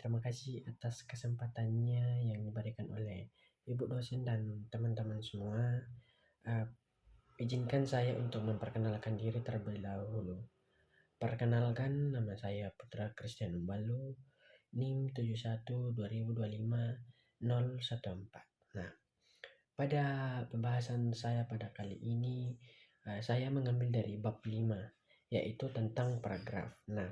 terima kasih atas kesempatannya yang diberikan oleh ibu dosen dan teman-teman semua. Eh, Izinkan saya untuk memperkenalkan diri terlebih dahulu. Perkenalkan, nama saya Putra Christian Umbalu, NIM 71 2025 014. Nah, pada pembahasan saya pada kali ini, saya mengambil dari bab 5, yaitu tentang paragraf. Nah,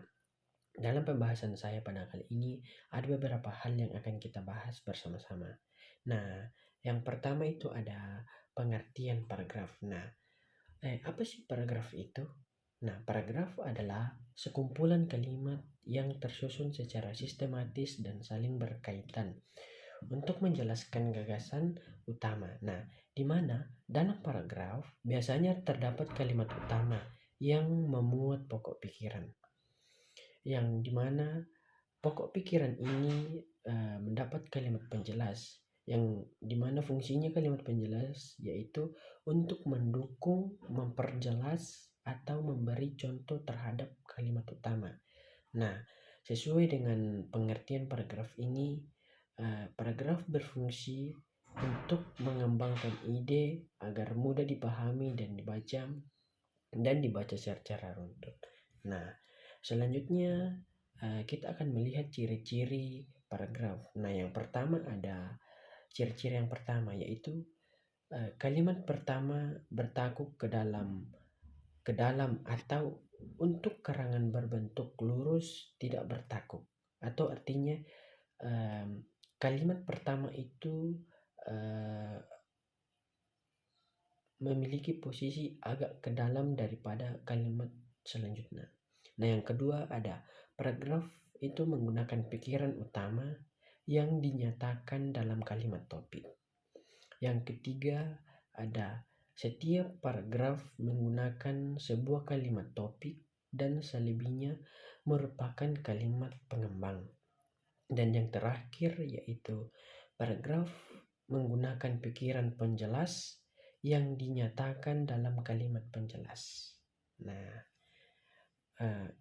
dalam pembahasan saya pada kali ini ada beberapa hal yang akan kita bahas bersama-sama. Nah, yang pertama itu ada pengertian paragraf. Nah, apa sih paragraf itu? Nah, paragraf adalah sekumpulan kalimat yang tersusun secara sistematis dan saling berkaitan untuk menjelaskan gagasan utama. Nah, di mana dalam paragraf biasanya terdapat kalimat utama yang memuat pokok pikiran, yang dimana pokok pikiran ini mendapat kalimat penjelas, yang dimana fungsinya kalimat penjelas yaitu untuk mendukung, memperjelas, atau memberi contoh terhadap kalimat utama. Nah, sesuai dengan pengertian paragraf ini, paragraf berfungsi untuk mengembangkan ide agar mudah dipahami dan dibaca secara runtut. Nah, selanjutnya kita akan melihat ciri-ciri paragraf. Nah, yang pertama ada ciri-ciri yang pertama yaitu kalimat pertama bertakuk ke dalam atau untuk karangan berbentuk lurus tidak bertakuk. Atau artinya kalimat pertama itu memiliki posisi agak ke dalam daripada kalimat selanjutnya. Nah, yang kedua ada paragraf itu menggunakan pikiran utama yang dinyatakan dalam kalimat topik. Yang ketiga ada setiap paragraf menggunakan sebuah kalimat topik dan selebihnya merupakan kalimat pengembang. Dan yang terakhir yaitu paragraf menggunakan pikiran penjelas yang dinyatakan dalam kalimat penjelas. Nah,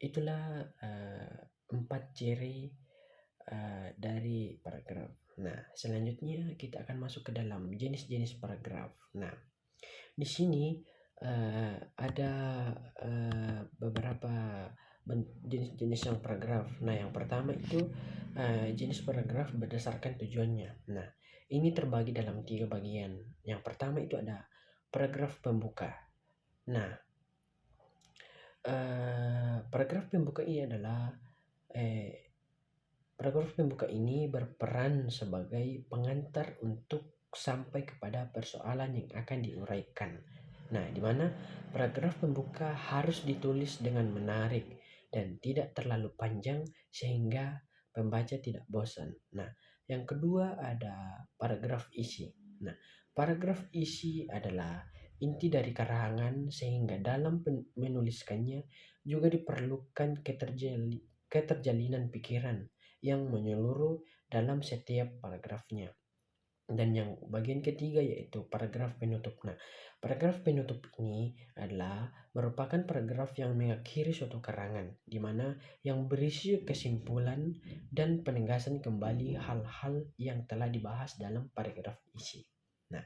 itulah 4 ciri dari paragraf. Nah, selanjutnya kita akan masuk ke dalam jenis-jenis paragraf. Nah, di sini ada beberapa jenis-jenis yang paragraf. Nah, yang pertama itu jenis paragraf berdasarkan tujuannya. Nah, ini terbagi dalam 3 bagian. Yang pertama itu ada paragraf pembuka. Nah, paragraf pembuka ini adalah paragraf pembuka ini berperan sebagai pengantar untuk sampai kepada persoalan yang akan diuraikan. Nah, di mana paragraf pembuka harus ditulis dengan menarik dan tidak terlalu panjang sehingga pembaca tidak bosan. Nah, yang kedua ada paragraf isi. Nah, paragraf isi adalah inti dari karangan sehingga dalam menuliskannya juga diperlukan keterjalinan pikiran yang menyeluruh dalam setiap paragrafnya. Dan yang bagian ketiga yaitu paragraf penutup. Nah, paragraf penutup ini adalah merupakan paragraf yang mengakhiri suatu karangan, di mana yang berisi kesimpulan dan penegasan kembali hal-hal yang telah dibahas dalam paragraf isi. Nah,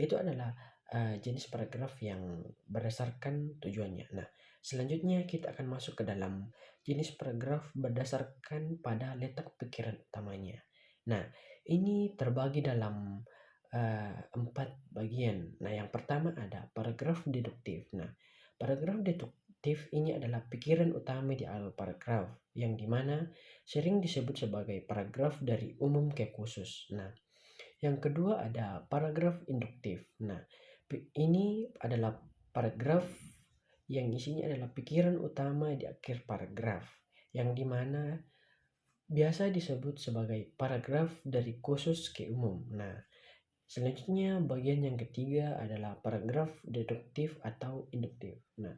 itu adalah jenis paragraf yang berdasarkan tujuannya. Nah, selanjutnya kita akan masuk ke dalam jenis paragraf berdasarkan pada letak pikiran utamanya. Nah, ini terbagi dalam 4 bagian. Nah, yang pertama ada paragraf deduktif. Nah, paragraf deduktif ini adalah pikiran utama di awal paragraf, yang dimana sering disebut sebagai paragraf dari umum ke khusus. Nah, yang kedua ada paragraf induktif. Nah, ini adalah paragraf yang isinya adalah pikiran utama di akhir paragraf, yang dimana biasa disebut sebagai paragraf dari khusus ke umum. Nah, selanjutnya bagian yang ketiga adalah paragraf deduktif atau induktif. Nah,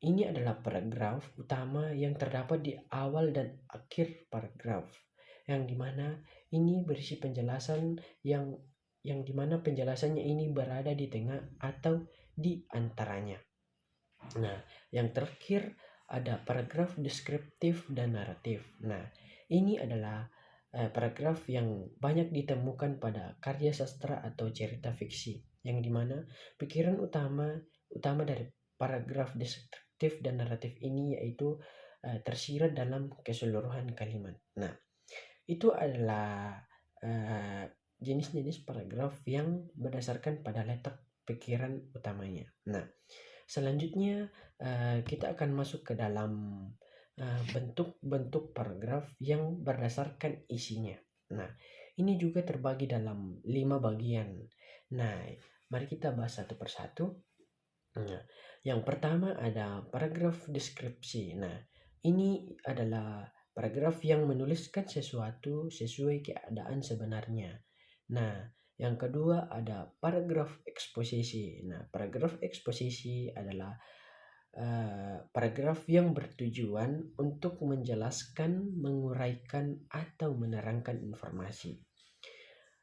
ini adalah paragraf utama yang terdapat di awal dan akhir paragraf, yang dimana ini berisi penjelasan yang dimana penjelasannya ini berada di tengah atau di antaranya. Nah, yang terakhir ada paragraf deskriptif dan naratif. Nah, Ini adalah paragraf yang banyak ditemukan pada karya sastra atau cerita fiksi, yang dimana pikiran utama dari paragraf deskriptif dan naratif ini yaitu tersirat dalam keseluruhan kalimat. Nah, itu adalah jenis-jenis paragraf yang berdasarkan pada letak pikiran utamanya. Nah, selanjutnya kita akan masuk ke dalam bentuk-bentuk paragraf yang berdasarkan isinya. Nah, ini juga terbagi dalam 5 bagian. Nah, mari kita bahas satu persatu. Nah, yang pertama ada paragraf deskripsi. Nah, ini adalah paragraf yang menuliskan sesuatu sesuai keadaan sebenarnya. Nah, yang kedua ada paragraf eksposisi. Nah, paragraf eksposisi adalah paragraf yang bertujuan untuk menjelaskan, menguraikan, atau menerangkan informasi.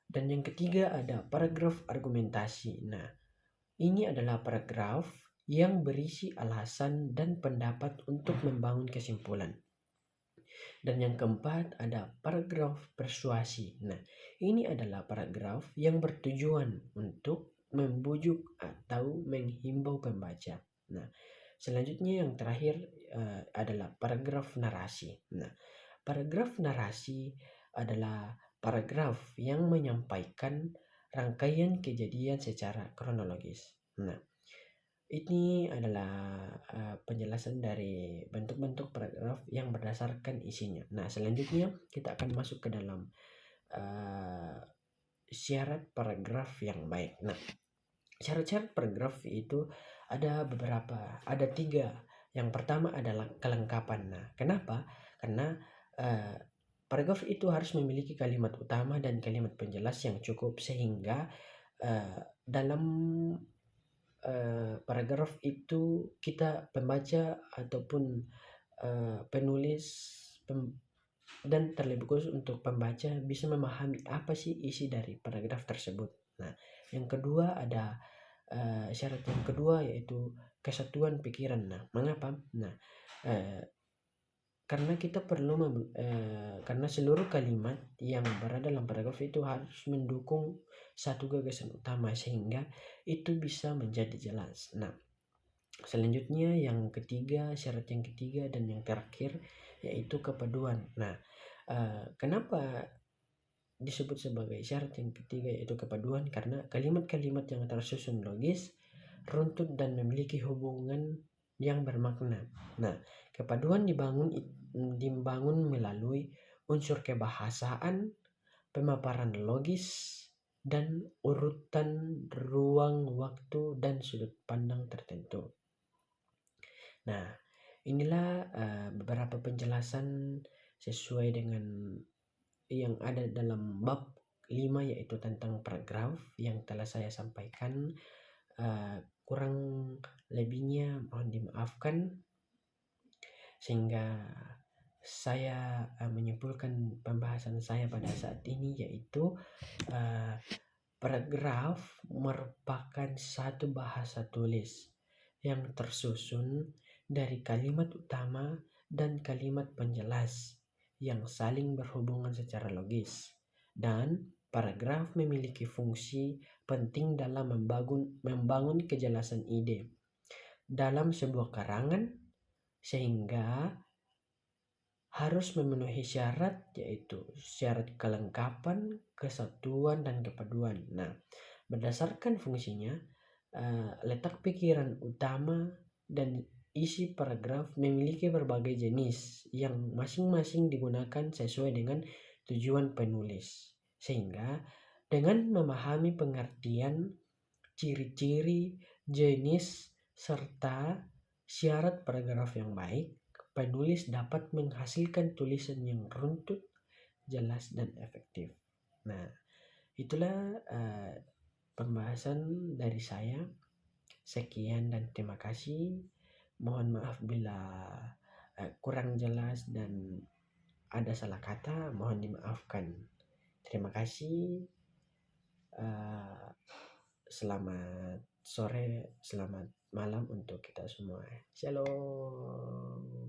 Dan yang ketiga ada paragraf argumentasi. Nah, ini adalah paragraf yang berisi alasan dan pendapat untuk membangun kesimpulan. Dan yang keempat ada paragraf persuasi. Nah, ini adalah paragraf yang bertujuan untuk membujuk atau menghimbau pembaca. Nah, selanjutnya yang terakhir adalah paragraf narasi. Nah, paragraf narasi adalah paragraf yang menyampaikan rangkaian kejadian secara kronologis. Nah, ini adalah penjelasan dari bentuk-bentuk paragraf yang berdasarkan isinya. Nah, selanjutnya kita akan masuk ke dalam syarat paragraf yang baik. Nah, syarat-syarat paragraf itu ada beberapa, ada 3. Yang pertama adalah kelengkapan. Nah, kenapa? Karena paragraf itu harus memiliki kalimat utama dan kalimat penjelas yang cukup sehingga dalam paragraf itu kita pembaca ataupun penulis dan terlebih khusus untuk pembaca bisa memahami apa sih isi dari paragraf tersebut. Nah, yang kedua ada syarat yang kedua yaitu kesatuan pikiran. Nah, mengapa? Nah, karena kita perlu karena seluruh kalimat yang berada dalam paragraf itu harus mendukung satu gagasan utama sehingga itu bisa menjadi jelas. Nah, selanjutnya yang ketiga, syarat yang ketiga dan yang terakhir yaitu kepaduan. Nah, kenapa disebut sebagai syarat yang ketiga yaitu kepaduan? Karena kalimat-kalimat yang tersusun logis, runtut dan memiliki hubungan yang bermakna. Nah, kepaduan dibangun melalui unsur kebahasaan, pemaparan logis, dan urutan ruang, waktu, dan sudut pandang tertentu. Nah, inilah beberapa penjelasan sesuai dengan yang ada dalam bab 5 yaitu tentang paragraf yang telah saya sampaikan. Kurang lebihnya mohon dimaafkan, sehingga saya menyimpulkan pembahasan saya pada saat ini yaitu paragraf merupakan satu bahasa tulis yang tersusun dari kalimat utama dan kalimat penjelas yang saling berhubungan secara logis, dan paragraf memiliki fungsi penting dalam membangun kejelasan ide dalam sebuah karangan sehingga harus memenuhi syarat yaitu syarat kelengkapan, kesatuan, dan kepaduan. Nah, berdasarkan fungsinya, letak pikiran utama dan isi paragraf memiliki berbagai jenis yang masing-masing digunakan sesuai dengan tujuan penulis. Sehingga dengan memahami pengertian, ciri-ciri, jenis, serta syarat paragraf yang baik, penulis dapat menghasilkan tulisan yang runtut, jelas, dan efektif. Nah, itulah pembahasan dari saya. Sekian dan terima kasih. Mohon maaf bila kurang jelas dan ada salah kata, mohon dimaafkan. Terima kasih. Selamat sore, selamat malam untuk kita semua. Shalom.